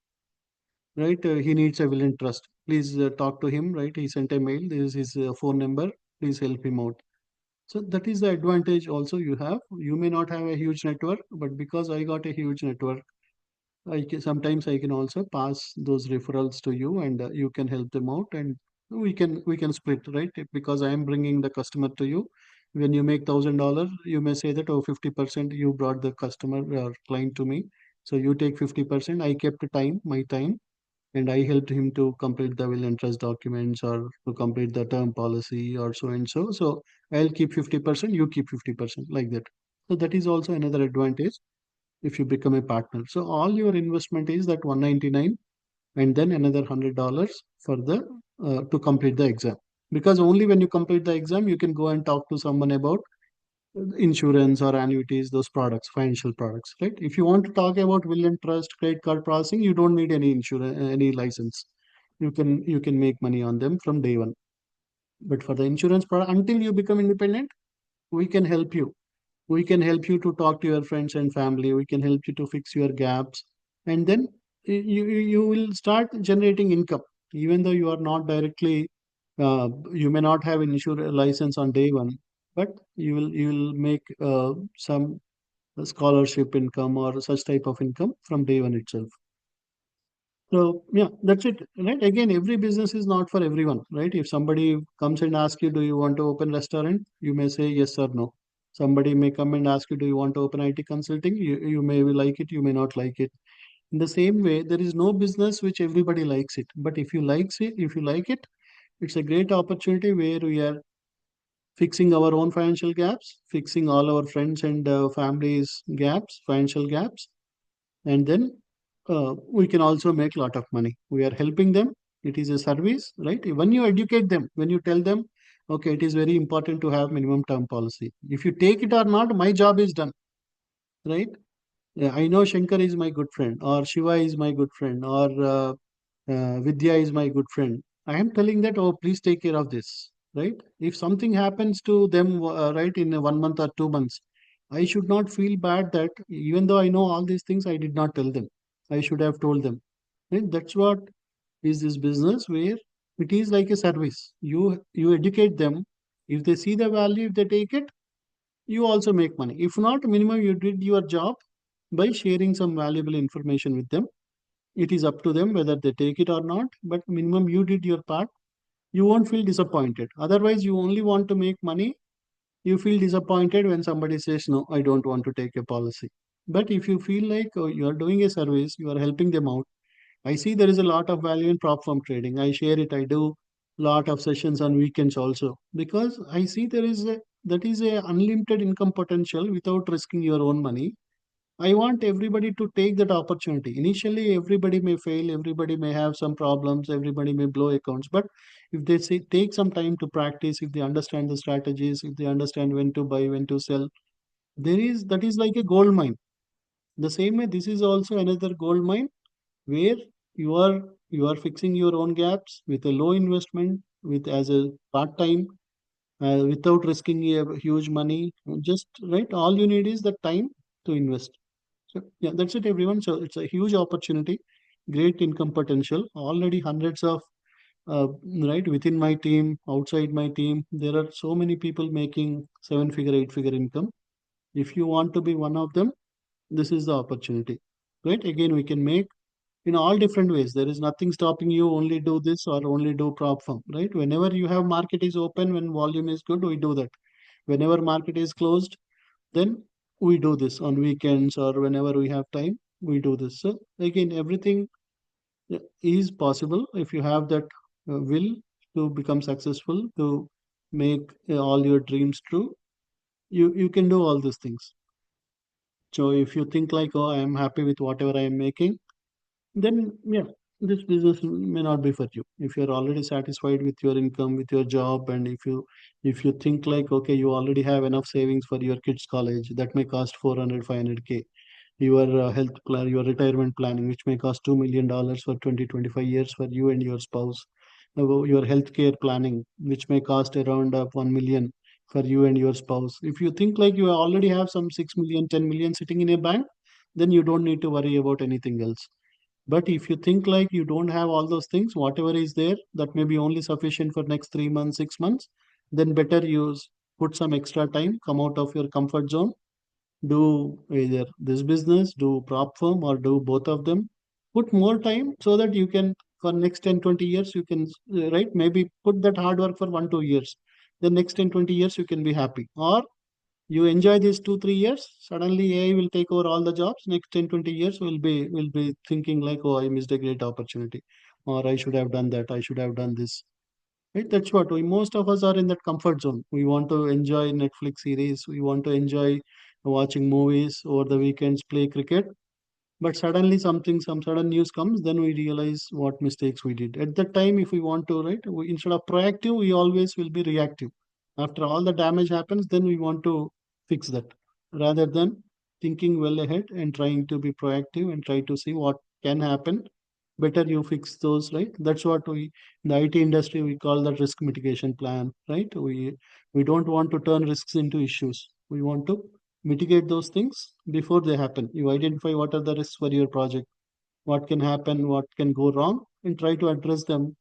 right? He needs a will and trust. Please talk to him, right? He sent a mail. This is his phone number. Please help him out. So that is the advantage also you have. You may not have a huge network, but because I got a huge network, sometimes I can also pass those referrals to you, and you can help them out, and we can split, right? Because I am bringing the customer to you. When you make $1,000, you may say that, oh, 50% you brought the customer or client to me, so you take 50%. I kept my time, and I helped him to complete the will and trust documents or to complete the term policy or so and so. So I'll keep 50%, you keep 50%, like that. So that is also another advantage if you become a partner. So all your investment is that 199, and then another $100 for the to complete the exam. Because only when you complete the exam, you can go and talk to someone about insurance or annuities, those products, financial products, right? If you want to talk about will and trust, credit card processing, you don't need any insurance, any license. You can make money on them from day one. But for the insurance product, until you become independent, we can help you. We can help you to talk to your friends and family. We can help you to fix your gaps, and then you will start generating income, even though you are not directly. You may not have an insurance license on day one, but you will make some scholarship income or such type of income from day one itself. So yeah, that's it. Right. Again, every business is not for everyone, right? If somebody comes and asks you, do you want to open restaurant? You may say yes or no. Somebody may come and ask you, do you want to open IT consulting? You may like it, you may not like it. In the same way, there is no business which everybody likes it. But if you like it, it's a great opportunity where we are fixing our own financial gaps, fixing all our friends and families gaps, financial gaps, and then we can also make a lot of money. We are helping them. It is a service, right? When you educate them, when you tell them, okay, it is very important to have minimum term policy. If you take it or not, my job is done, right? Yeah, I know Shankar is my good friend, or Shiva is my good friend, or Vidya is my good friend. I am telling that, oh, please take care of this, right? If something happens to them, right, in 1 month or 2 months, I should not feel bad that even though I know all these things, I did not tell them. I should have told them. Right? That's what is this business where it is like a service. You educate them. If they see the value, if they take it, you also make money. If not, minimum you did your job by sharing some valuable information with them. It is up to them whether they take it or not, but minimum you did your part. You won't feel disappointed. Otherwise, you only want to make money. You feel disappointed when somebody says, no, I don't want to take a policy. But if you feel like you are doing a service, you are helping them out. I see there is a lot of value in prop firm trading. I share it. I do lot of sessions on weekends also, because I see that is a unlimited income potential without risking your own money. I want everybody to take that opportunity. Initially, everybody may fail, everybody may have some problems, everybody may blow accounts. But if they say take some time to practice, if they understand the strategies, if they understand when to buy, when to sell, that is like a gold mine. The same way, this is also another gold mine where you are fixing your own gaps with a low investment, with as a part time, without risking a huge money. Just right, all you need is the time to invest. So yeah, that's it, everyone. So it's a huge opportunity, great income potential. Already hundreds of right within my team, outside my team, there are so many people making seven-figure, eight-figure income. If you want to be one of them, this is the opportunity. Right? Again, we can make in all different ways. There is nothing stopping you only do this or only do prop firm. Right? Whenever you have market is open, when volume is good, we do that. Whenever market is closed, then we do this on weekends or whenever we have time, we do this. So again, everything is possible if you have that will to become successful, to make all your dreams true. You can do all these things. So if you think like, oh, I am happy with whatever I am making, then yeah, this business may not be for you. If you're already satisfied with your income, with your job, and if you think like, okay, you already have enough savings for your kids college, that may cost 400, 500K. Your health plan, your retirement planning, which may cost $2 million for 20, 25 years for you and your spouse. Your healthcare planning, which may cost around 1 million. for you and your spouse. If you think like you already have some 6 million, 10 million sitting in a bank, then you don't need to worry about anything else. But if you think like you don't have all those things, whatever is there, that may be only sufficient for next 3 months, 6 months, then better use put some extra time, come out of your comfort zone, do either this business, do prop firm, or do both of them. Put more time so that you can, for next 10, 20 years, you can, right? Maybe put that hard work for 1, 2 years. The next 10, 20 years, you can be happy. Or you enjoy these 2, 3 years, suddenly AI will take over all the jobs. Next 10, 20 years, will be thinking like, oh, I missed a great opportunity, or I should have done that, I should have done this. Right? That's what we most of us are in that comfort zone. We want to enjoy Netflix series. We want to enjoy watching movies over the weekends, play cricket. But suddenly some sudden news comes, then we realize what mistakes we did. At that time, if we want to, right, instead of proactive, we always will be reactive. After all the damage happens, then we want to fix that rather than thinking well ahead and trying to be proactive and try to see what can happen. Better you fix those, right? That's what we in the IT industry we call that risk mitigation plan, right? We don't want to turn risks into issues. We want to mitigate those things before they happen. You identify what are the risks for your project, what can happen, what can go wrong, and try to address them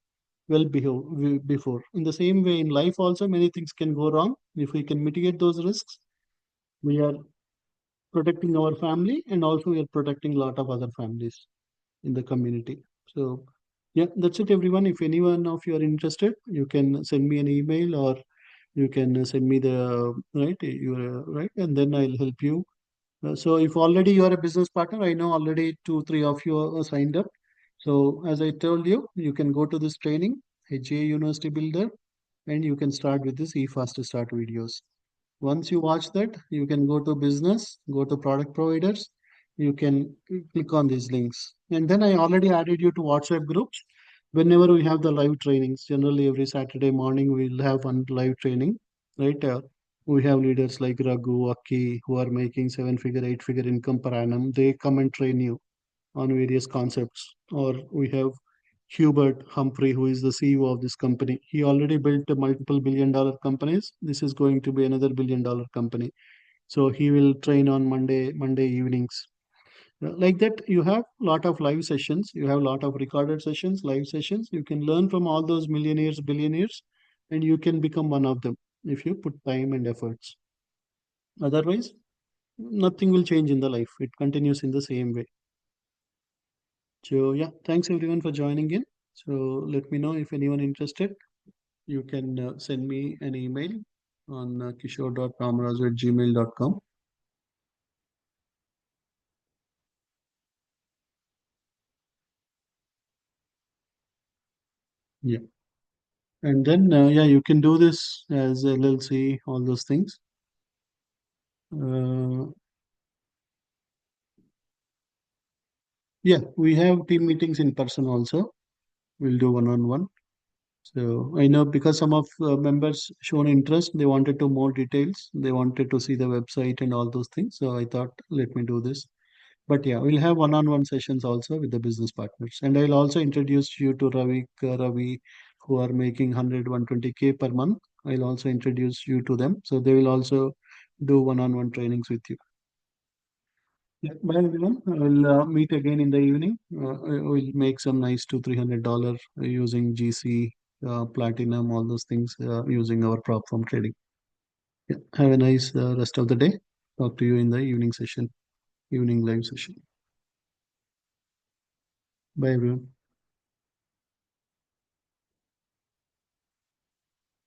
before. In the same way, in life also, many things can go wrong. If we can mitigate those risks, we are protecting our family, and also we are protecting a lot of other families in the community. So, yeah, that's it, everyone. If anyone of you are interested, you can send me an email, or you can send me the right, you right, and then I'll help you. So if already you are a business partner, I know already 2, 3 of you are signed up. So as I told you, you can go to this training, HGI University Builder, and you can start with this eFast Start videos. Once you watch that, you can go to business, go to product providers, you can click on these links. And then I already added you to WhatsApp groups. Whenever we have the live trainings, generally every Saturday morning we'll have one live training, right? We have leaders like Raghu, Aki, who are making 7 figure, 8 figure income per annum. They come and train you on various concepts. Or we have Hubert Humphrey, who is the CEO of this company. He already built a multiple billion-dollar companies. This is going to be another billion-dollar company. So he will train on Monday evenings. Like that, you have lot of live sessions. You have lot of recorded sessions, live sessions. You can learn from all those millionaires, billionaires, and you can become one of them if you put time and efforts. Otherwise, nothing will change in the life. It continues in the same way. So yeah, thanks everyone for joining in. So let me know if anyone interested. You can send me an email on kishore.kamaraj@gmail.com. Yeah. And then, yeah, you can do this as LLC, all those things. Uh, yeah, we have team meetings in person also. We'll do one-on-one. So I know because some of members shown interest, they wanted to more details. They wanted to see the website and all those things. So I thought, let me do this. But yeah, we'll have one-on-one sessions also with the business partners. And I'll also introduce you to Ravi, who are making 120K per month. I'll also introduce you to them. So they will also do one-on-one trainings with you. Yeah, bye everyone. We'll meet again in the evening. We'll make some nice $200-300 using GC, Platinum, all those things using our prop firm trading. Yeah, have a nice rest of the day. Talk to you in the evening session, evening live session. Bye everyone.